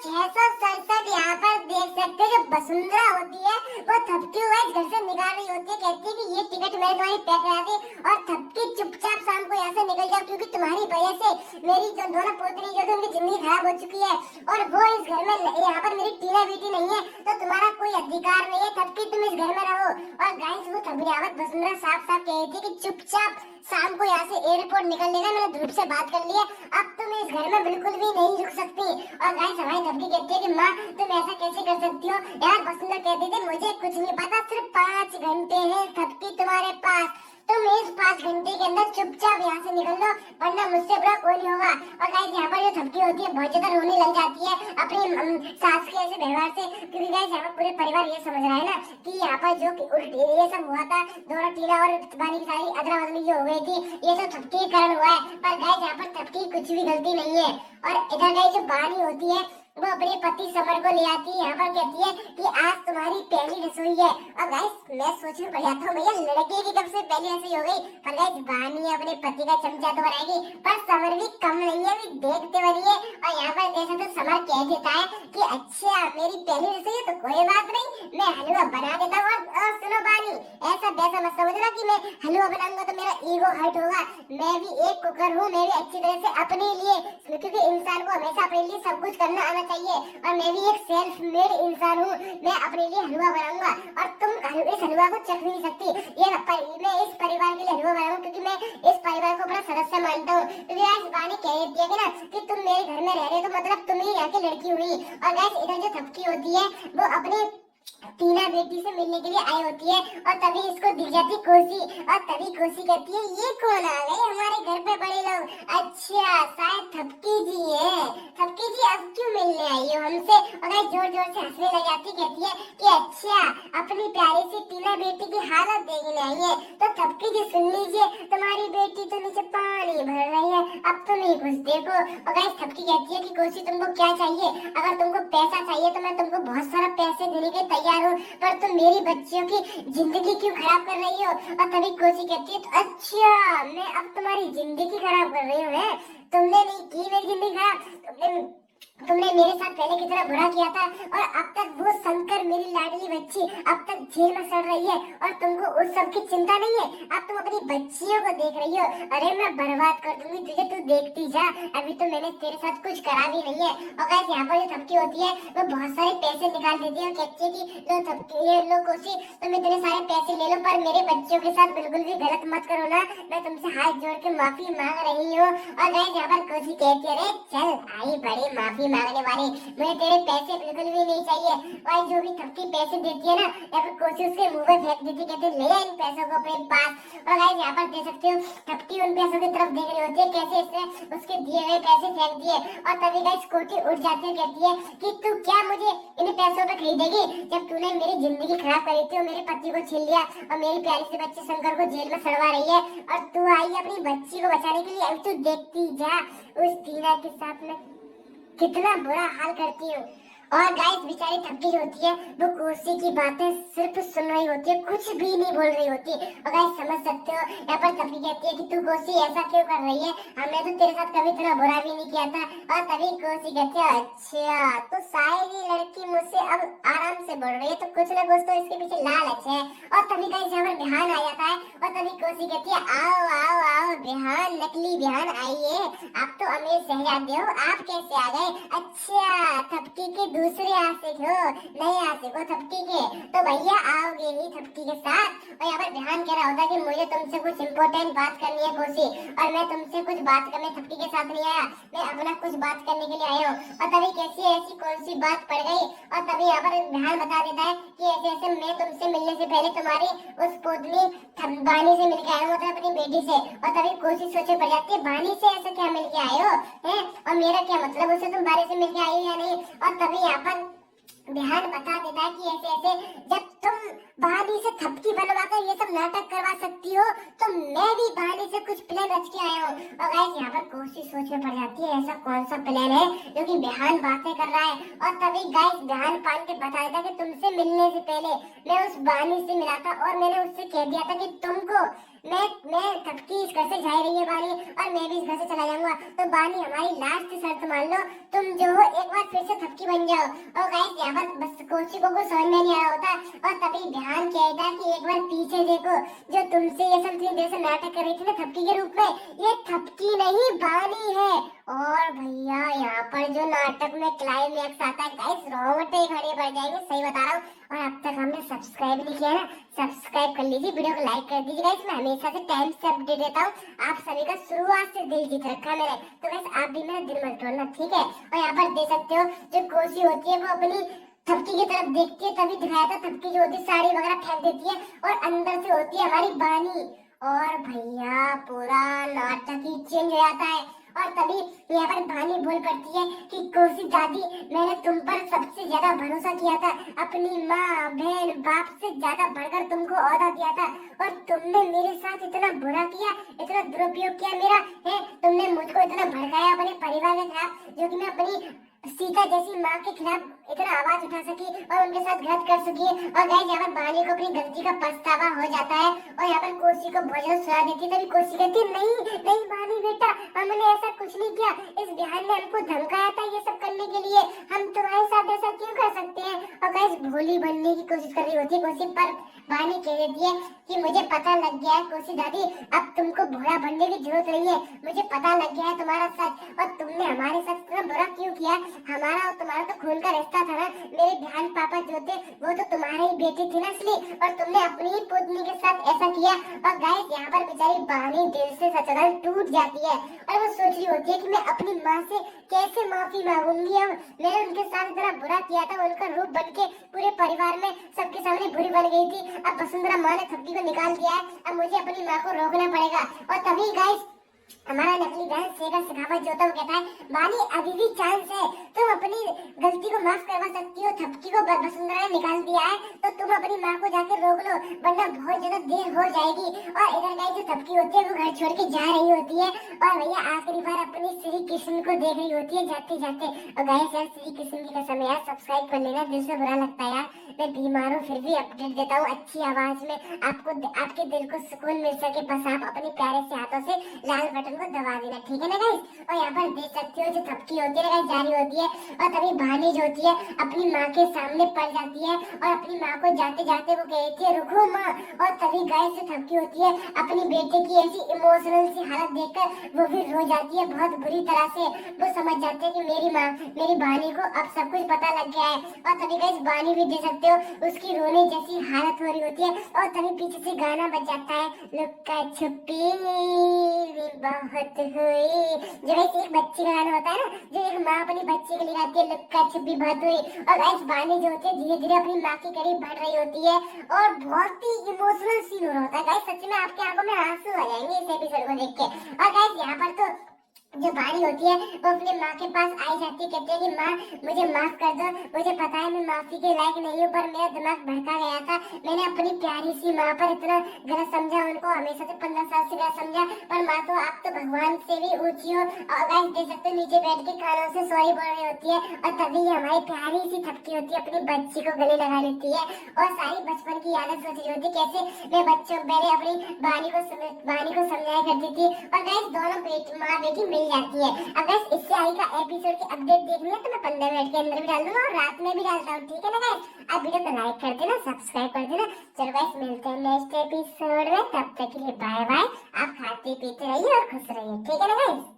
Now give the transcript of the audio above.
667 यहाँ पर देख सकते हो। जो वसुंधरा होती है वो थपकी हुआ घर से निकाल रही होती है, कहती है कि ये टिकट मैंने तुम्हारी पैक करा दी और थपकी चुपचाप शाम को यहाँ से निकल जाओ, क्योंकि तुम्हारी वजह से मेरी जो दोनों पोतरी जो उनकी जिंदगी खराब हो चुकी है और वो इस घर में, यहाँ पर मेरी टीना बेटी नहीं है तो तुम्हारा कोई अधिकार नहीं है थपकी तुम इस घर में रहो। और गाइस वो थपड़ियावत वसुंधरा साफ साफ कह रही थी कि चुपचाप शाम को यहाँ से एयरपोर्ट निकल लेना, मैंने ध्रुव से बात कर ली है, अब तुम इस घर में बिल्कुल भी नहीं रुक सकती। और गाइस हमारी थपकी कहती है कि माँ तुम ऐसा कैसे कर सकती हो यार। वसुंधरा कहती थी मुझे कुछ नहीं पता, सिर्फ 5 घंटे हैं थपकी तुम्हारे पास, तुम इस 5 घंटे के अंदर चुपचाप यहाँ से निकल लो वरना मुझसे बुरा कोई नहीं होगा। और गाइस यहाँ पर जो थपकी होती है बहुत ज्यादा रोने लग जाती है अपनी सास के ऐसे व्यवहार से, क्योंकि गाइस यहाँ पर पूरे परिवार ये समझ रहा है ना कि यहाँ पर जो उल्टी ये सब हुआ था, दोनों टीना और बानी की सारी अदला बदली जो हो गई थी ये सब थपकी के कारण हुआ है। पर गाइस यहाँ पर थपकी कुछ भी गलती नहीं है। और इधर गाइस जो बानी होती है वो अपने पति समर को ले आती है, यहाँ पर कहती है कि आज तुम्हारी पहली रसोई है। और गाइस मैं सोचने पड़ जाता हूँ भैया लड़के की कब से पहली रसोई हो गई। पर गाइस बानी अपने पति का चमचा तो बनाएगी पर समर भी कम नहीं है, भी देखते बनिए। और यहाँ पर जैसा तो समर कह देता है कि अच्छा मेरी पहली रसोई है तो कोई बात नहीं, मैं हलवा बना देता हूँ। और सुनो बानी ऐसा वैसा मत समझना कि मैं हलवा बनाऊंगा तो मेरा ईगो हर्ट होगा, मैं भी एक कुकर हूँ, मैं भी अच्छी तरह से अपने लिए, क्योंकि इंसान को हमेशा अपने लिए सब कुछ करना आना चाहिए और मैं भी एक सेल्फ मेड इंसान हूँ, मैं अपने लिए हलवा बनाऊंगा और तुम इस हलवा को चख नहीं सकती। मैं इस परिवार के लिए हलवा बनाऊंगा क्योंकि मैं इस परिवार को बड़ा सदस्य मानता हूँ। क्योंकि आज बानी कह देती है ना कि तुम मेरे घर में रह रहे हो तो मतलब तुम ही यहाँ की लड़की हुई। और गाइस इधर जो थपकी होती है वो अपने टीना बेटी से मिलने के लिए आई होती है और तभी इसको दिख जाती कोसी। और तभी कोसी कहती है ये कौन आ गए हमारे घर पे बड़े लोग, अच्छा शायद थपकी जी है, थपकी जी अब क्यों मिलने आई हो हमसे। और जोर जोर से हंसने लग जाती, कहती है कि अच्छा अपनी प्यारी सी टीना बेटी की हालत देखने आई है तो थपकी जी सुन लीजिए तुम्हारी बेटी तो नीचे पानी भर रही है, अब तुम ही कुछ देखो। और गाइस थपकी कहती है कि कोसी तुमको क्या चाहिए, अगर तुमको पैसा चाहिए तो मैं तुमको बहुत सारा पैसे देने के तैयार हूँ, पर तुम मेरी बच्चियों की जिंदगी क्यों खराब कर रही हो। और तभी कोसी कहती है तो अच्छा मैं अब तुम्हारी जिंदगी खराब कर रही हूँ, तुमने नहीं की मेरी जिंदगी खराब, तुमने मेरे साथ पहले कितना बुरा किया था और अब तक वो शंकर मेरी लाडली बच्ची अब तक जेल में सड़ रही है और तुमको उस सब की चिंता नहीं है, अब तुम अपनी बच्चियों को देख रही हो। अरे मैं बर्बाद कर दूंगी तुझे, तू देखती जा, अभी तो मैंने तेरे साथ कुछ करा भी नहीं है। और गाइस यहाँ पर जो थपकी होती है वो बहुत सारे पैसे निकाल देती है और कहती है कि लो थपकी ये लो कोसी तुम इतने सारे पैसे ले लो पर मेरे बच्चों के साथ बिल्कुल भी गलत मत करो ना, मैं तुमसे हाथ जोड़ के माफी मांग रही हूँ। और गाइस यहाँ पर कोसी कहती है अरे चल आई बड़ी माफी मांगने वाली, मुझे तेरे पैसे बिल्कुल भी नहीं चाहिए। भाई जो भी थपकी पैसे देती है ना या फिर कोशिश के मुंह में फेंक देती, कहते ले इन पैसों को अपने पास। और गाइस यहाँ पर देख सकते हो थपकी उन पैसों की तरफ देख रही होती है कैसे इसने उसके दिए हुए पैसे फेंक दिए। और तभी गाइस कोटी उठ जाती है, कहती है कि तू क्या मुझे इन पैसों पे खरीदेगी, जब तूने मेरी जिंदगी खराब करी थी और मेरे पति को छीन लिया और मेरी प्यारी सी बच्ची शंकर को जेल में सड़वा रही है और तू आई अपनी बच्ची को बचाने के लिए, अब तू देखती जा उस टीना के साथ में कितना बुरा हाल करती हूँ। और गाइस बेचारी थपकी जो होती है वो कोसी की बातें सिर्फ सुन रही होती है, कुछ भी नहीं बोल रही होती। और गाइस समझ सकते हो यहाँ पर थपकी कहती है कि तू कोसी ऐसा क्यों कर रही है, हमने तो तेरे साथ कभी इतना बुरा भी नहीं किया था। और तभी कोसी कहती है अच्छा तो शायद ये लड़की मुझसे अब आराम से बढ़ रही है तो कुछ ना कुछ तो इसके पीछे लालच है। और तभी गाइस यहाँ पर बिहान आ जाता है और तभी कोसी कहती है आओ आओ आओ बिहान, नकली बिहान आइए, आप तो अमीर शहजादे हो, आप कैसे आ गए। अच्छा थपकी के दूसरे आशिक हो, नए आशिक हो थपकी के, तो भैया आओगे ही थपकी के साथ। और यहाँ पर ध्यान कह रहा होता कि मुझे तुमसे कुछ इम्पोर्टेंट बात करनी है कोसी, और मैं तुमसे कुछ बात करने थपकी के साथ नहीं आया, मैं अपना कुछ बात करने के लिए आया हूँ। और तभी कैसी ऐसी कौन सी बात पड़ गई। और तभी यहाँ पर ध्यान बता देता है कि ऐसे ऐसे मैं तुमसे मिलने से पहले तुम्हारी उस पोतनी बानी से मिलकर आया हूँ, अपनी बेटी से। और तभी कोशिश सोचे पड़ जाती है बानी से ऐसा क्या मिलके आए हो हैं, और मेरा क्या मतलब उससे तुम बानी से मिलके आई हो या नहीं। और तभी यहाँ पर ध्यान बता देता है कि ऐसे ऐसे जब तुम बहानी से थपकी बनवाकर ये सब नाटक करवा सकती हो तो मैं भी बहानी से कुछ प्लान रच के आया हूँ। और गाइस यहाँ पर कोशिश सोच में पड़ जाती है ऐसा कौन सा प्लान है जो कि बिहान बातें कर रहा है। और तभी गाइस बिहान पान के बता देता कि तुमसे मिलने से पहले मैं उस बहानी से मिला था और मैंने उससे कह दिया था कि तुमको मैं थपकी इस घर से जा रही है बानी, और मैं भी इस घर से चला जाऊंगा। तो बानी हमारी लास्ट शर्त मान लो, तुम जो हो एक बार फिर से थपकी बन जाओ। और गाइस यहाँ पर बस कोशिकों को समझ में नहीं आया होता, और तभी ध्यान किया था कि एक बार पीछे देखो, जो तुमसे ये सब इतनी देर से नाटक कर रही थी ना थपकी के रूप में, ये थपकी नहीं बानी है। और भैया यहाँ पर जो नाटक में क्लाइमैक्स आता है गाइस, रोंगटे खड़े पड़ जाएंगे, सही बता रहा हूँ। और अब तक हमने सब्सक्राइब नहीं किया ना, सब्सक्राइब कर लीजिए, वीडियो को लाइक कर दीजिए गाइस। मैं हमेशा से टाइम से अपडेट देता हूँ, आप सभी का शुरुआत से दिल जीत रखा है मैंने, तो गाइस आप भी मेरा दिल मत तोड़ना, ठीक है। और यहाँ पर देख सकते हो जो कोसी होती है वो अपनी थपकी की तरफ देखती है, तभी दिखाया था थपकी जो होती है साड़ी वगैरह फेंक देती है, और अंदर से होती है हमारी बानी। और भैया पूरा नाटक ही चेंज हो जाता है, और तभी यहाँ पर बानी बोल पड़ती है कि कोसी दादी, मैंने तुम पर सबसे ज्यादा भरोसा किया था, अपनी माँ बहन बाप से ज्यादा बढ़कर तुमको औहदा दिया था, और तुमने मेरे साथ इतना बुरा किया, इतना दुरुपयोग किया मेरा है, तुमने मुझको इतना भड़काया अपने परिवार के खिलाफ, जो कि मैं अपनी सीता जैसी माँ के खिलाफ इतना आवाज उठा सकी और उनके साथ घात कर सकी। और गाइस यहाँ पर बानी को अपनी गलती का पछतावा हो जाता है, और यहाँ पर कोसी को भोजन सुना देती, तभी कोसी कहती नहीं नहीं बानी बेटा, हमने ऐसा कुछ नहीं किया, इस बिहान ने हमको धमकाया था ये सब करने के लिए, हम तुम्हारे साथ ऐसा क्यों कर सकते हैं। और गाइस भोली बनने की कोशिश कर रही होती है कोसी, पर बानी कह देती है कि मुझे पता लग गया है कोसी दादी, अब तुमको भोला बनने की जरूरत नहीं है, मुझे पता लग गया है तुम्हारा सच, और तुमने हमारे साथ इतना बुरा क्यों किया, हमारा और तुम्हारा तो खून का रिश्ता था ना, मेरे बहन पापा जो थे वो तो तुम्हारी ही बेटी थी ना, इसलिए, और तुमने अपनी ही पुतनी के साथ ऐसा किया। और गाइस यहाँ पर बेचारी बानी दिल से सचराल टूट जाती है, और वो सोच रही होती है कि मैं अपनी माँ से कैसे माफी मांगूंगी, अब मैंने उनके साथ इतना बुरा किया था, उनका रूप बन के पूरे परिवार में सबके सामने बुरी बन गई थी, अब वसुंधरा माँ ने थपकी को निकाल दिया है, अब मुझे अपनी माँ को रोकना पड़ेगा। और तभी गाइस हमारा नकली बहन शेखर शेखावत जो था वो कहता है बानी अभी भी चांस है, तुम अपनी गलती को माफ करवा सकती हो, थपकी को वसुंधरा ने निकाल दिया है तो तुम अपनी माँ को जाकर रोक लो, वरना बहुत ज्यादा देर हो जाएगी। और इधर गाइस जो थपकी होती है वो घर छोड़ के जा रही होती है, और भैया आखिरी बार अपनी श्री कृष्ण को देख रही होती है जाते जाते। और गाइस यार श्री कृष्ण की कसम यार सब्सक्राइब कर लेना, दिल से बुरा लगता है यार, मैं बीमार हूँ फिर भी अपडेट देता हूँ अच्छी आवाज में, आपको आपके दिल को सुकून मिल सके, बस आप अपने प्यारे से हाथों से लाल बटन को दबा देना, ठीक है ना गाइस। और यहाँ पर देख सकते हो जो थपकी होती है गाइस जारी होती है, और तभी बानी जो होती है अपनी माँ के सामने पड़ जाती है, और अपनी माँ को जाते जाते वो कहती है रुको माँ। और तभी गाइस जो थपकी होती है अपनी बेटे की ऐसी इमोशनल सी हालत देखकर वो भी रो जाती है बहुत बुरी तरह से, वो समझ जाते हैं कि मेरी माँ मेरी बानी को अब सब कुछ पता लग गया है। और तभी गाइस बानी भी देख सकते हो उसकी रोने जैसी हालत हो रही होती है, और तभी पीछे से गाना बज जाता है लुक्का छुपी बहुत हुई, जो वैसे एक बच्चे का गाना होता है ना, जो एक माँ अपनी बच्चे के लिए गाती है लुक्का छुपी बहुत हुई। और गाइस बानी जो होती है धीरे धीरे अपनी माँ के करीब बढ़ रही होती है, और बहुत ही इमोशनल सीन हो रहा होता है गाइस, सच में आपकी आंखों में आंसू आ जाएंगे इस एपिसोड को देख के। और गाइस यहाँ पर तो जो बानी होती है वो अपनी माँ के पास आई जाती है, कहती है कि माँ मुझे माफ कर दो, मुझे पता है मैं माफी के लायक नहीं हूँ, पर मेरा दिमाग भड़का गया था, मैंने अपनी प्यारी सी माँ पर इतना गलत समझा, उनको हमेशा से 15 साल से गलत समझा, पर माँ तो आप तो भगवान से भी ऊंची हो। और गाइस देख सकते हो नीचे बैठ के कानों से सॉरी बोल रही होती है, और तभी हमारी प्यारी सी थपकी होती है अपनी बच्ची को गले लगा लेती है, और सारी बचपन की यादें सोच रही होती है कैसे मैं बच्चों पहले अपनी बानी को समझाया करती थी। और गाइस दोनों माँ बेटी मिल जाती है। अगर इससे आगे का एपिसोड की अपडेट देखनी है तो मैं 15 मिनट के अंदर भी डाल दूंगा, और रात में भी डालता हूँ, ठीक है ना गाइस। आप वीडियो को लाइक कर देना, सब्सक्राइब कर देना। चलो गाइस मिलते हैं नेक्स्ट एपिसोड में, तब तक के लिए बाय बाय। आप खाते पीते रहिए और खुश रहिए, ठीक है ना गाइस।